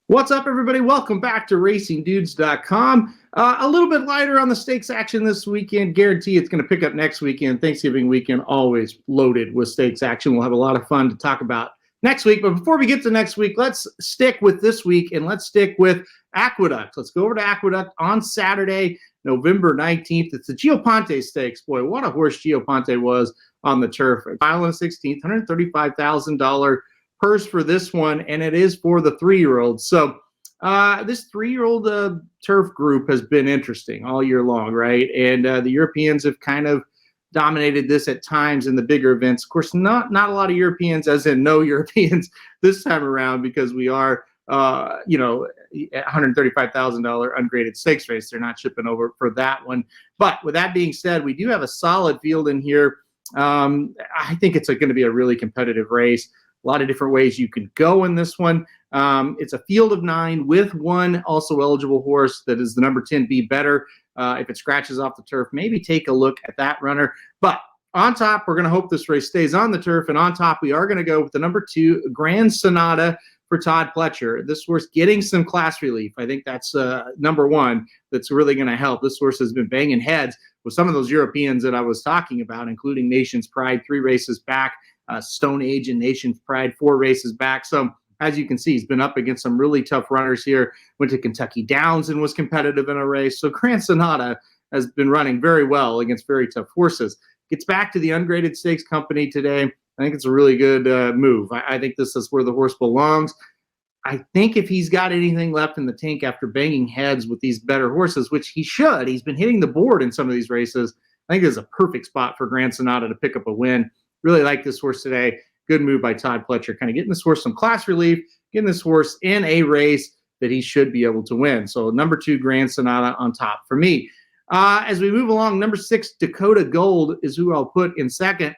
What's up, everybody? Welcome back to RacingDudes.com. A little bit lighter on the stakes action this weekend. Guarantee it's going to pick up next weekend. Thanksgiving weekend, always loaded with stakes action. We'll have a lot of fun to talk about next week. But before we get to next week, let's stick with this week and let's stick with Aqueduct. Let's go over to Aqueduct on Saturday, November 19th. It's the Gio Ponti Stakes. Boy, what a horse Gio Ponti was on the turf. Mile and 16th, $135,000 purse for this one, and it is for the 3-year-olds. So this 3-year-old turf group has been interesting all year long, right? And the Europeans have kind of dominated this at times in the bigger events. Of course, not a lot of Europeans, as in no Europeans this time around, because we are, $135,000 ungraded stakes race. They're not shipping over for that one. But with that being said, we do have a solid field in here. I think it's going to be a really competitive race. A lot of different ways you can go in this one. It's a field of 9 with one also eligible horse that is the number 10 Be Better. If it scratches off the turf, maybe take a look at that runner. But on top, we're going to hope this race stays on the turf. And on top, we are going to go with the number 2 Grand Sonata for Todd Pletcher. This horse getting some class relief. I think that's number 1 that's really going to help. This horse has been banging heads with some of those Europeans that I was talking about, including Nation's Pride, 3 races back. Stone Age and Nation's Pride, 4 races back. So as you can see, he's been up against some really tough runners here. Went to Kentucky Downs and was competitive in a race. So Grand Sonata has been running very well against very tough horses. Gets back to the ungraded stakes company today. I think it's a really good move. I think this is where the horse belongs. I think if he's got anything left in the tank after banging heads with these better horses, which he should, he's been hitting the board in some of these races. I think this is a perfect spot for Grand Sonata to pick up a win. Really like this horse today. Good move by Todd Pletcher, kind of getting this horse some class relief, getting this horse in a race that he should be able to win. So number 2, Grand Sonata on top for me. As we move along, number 6, Dakota Gold is who I'll put in second.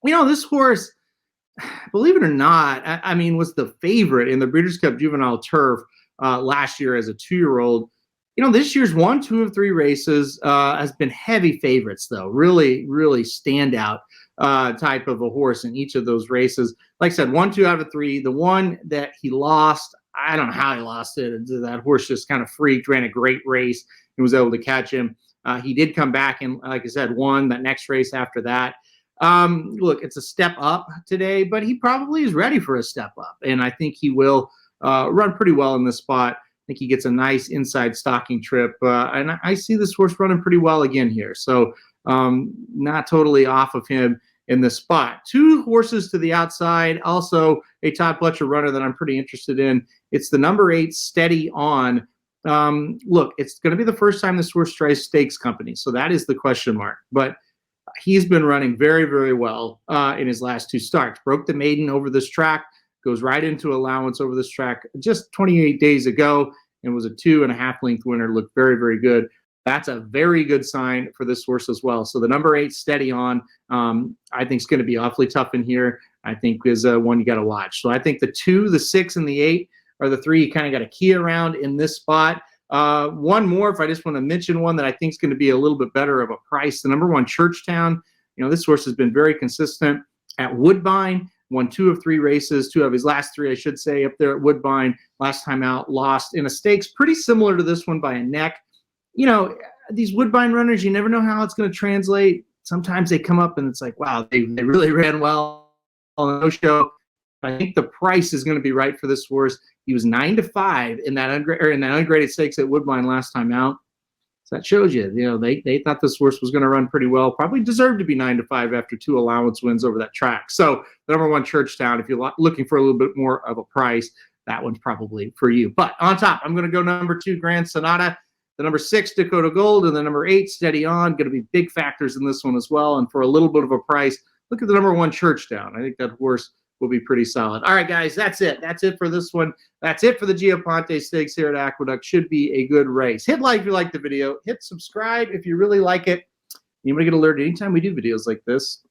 You know, this horse, believe it or not, I mean, was the favorite in the Breeders' Cup Juvenile Turf last year as a 2-year-old. You know, this year's 1, 2 of 3 races has been heavy favorites, though. Really, really standout type of a horse in each of those races. Like I said, 1, 2 out of 3. The one that he lost, I don't know how he lost it. That horse just kind of freaked, ran a great race, and was able to catch him. He did come back and, like I said, won that next race after that. Look, it's a step up today, but he probably is ready for a step up, and I think he will run pretty well in this spot. I think he gets a nice inside stocking trip, and I see this horse running pretty well again here. So not totally off of him in this spot. 2 horses to the outside, also a Todd Pletcher runner that I'm pretty interested in. It's the number 8, Steady On. Look, it's going to be the first time this horse tries stakes company, so that is the question mark. But he's been running very, very well in his last 2 starts. Broke the maiden over this track, goes right into allowance over this track just 28 days ago, and was a 2.5 length winner. Looked very, very good. That's a very good sign for this horse as well. So the number 8, Steady On, I think is going to be awfully tough in here. I think is one you got to watch. So I think the 2, the 6, and the 8 are the 3 you kind of got to key around in this spot. One more, if I just want to mention one that I think is going to be a little bit better of a price. The number 1, Churchtown. You know, this horse has been very consistent at Woodbine. Won 2 of 3 races, 2 of his last 3, I should say, up there at Woodbine. Last time out, lost in a stakes pretty similar to this one by a neck. You know, these Woodbine runners, you never know how it's going to translate. Sometimes they come up and it's like, wow, they really ran well on the no-show. I think the price is going to be right for this horse. He was 9-5 in that ungraded stakes at Woodbine last time out. So that shows you, they thought this horse was going to run pretty well. Probably deserved to be 9-5 after 2 allowance wins over that track. So the number 1, Churchtown, if you're looking for a little bit more of a price, that one's probably for you. But on top, I'm going to go number 2, Grand Sonata. The number 6, Dakota Gold, and the number 8, Steady On, going to be big factors in this one as well. And for a little bit of a price, look at the number 1, Churchtown. I think that horse will be pretty solid. All right, guys, that's it. That's it for this one. That's it for the Gio Ponti Stakes here at Aqueduct. Should be a good race. Hit like if you like the video. Hit subscribe if you really like it. You want to get alerted anytime we do videos like this.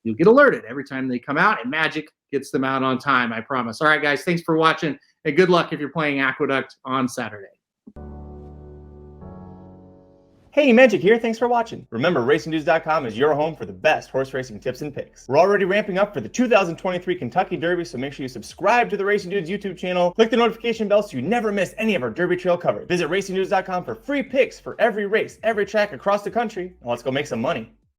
You'll get alerted every time they come out, and Magic gets them out on time, I promise. All right, guys, thanks for watching, and good luck if you're playing Aqueduct on Saturday. Hey, Magic here, thanks for watching. Remember, RacingDudes.com is your home for the best horse racing tips and picks. We're already ramping up for the 2023 Kentucky Derby, so make sure you subscribe to the Racing Dudes YouTube channel, click the notification bell so you never miss any of our Derby Trail coverage. Visit RacingDudes.com for free picks for every race, every track across the country, and let's go make some money.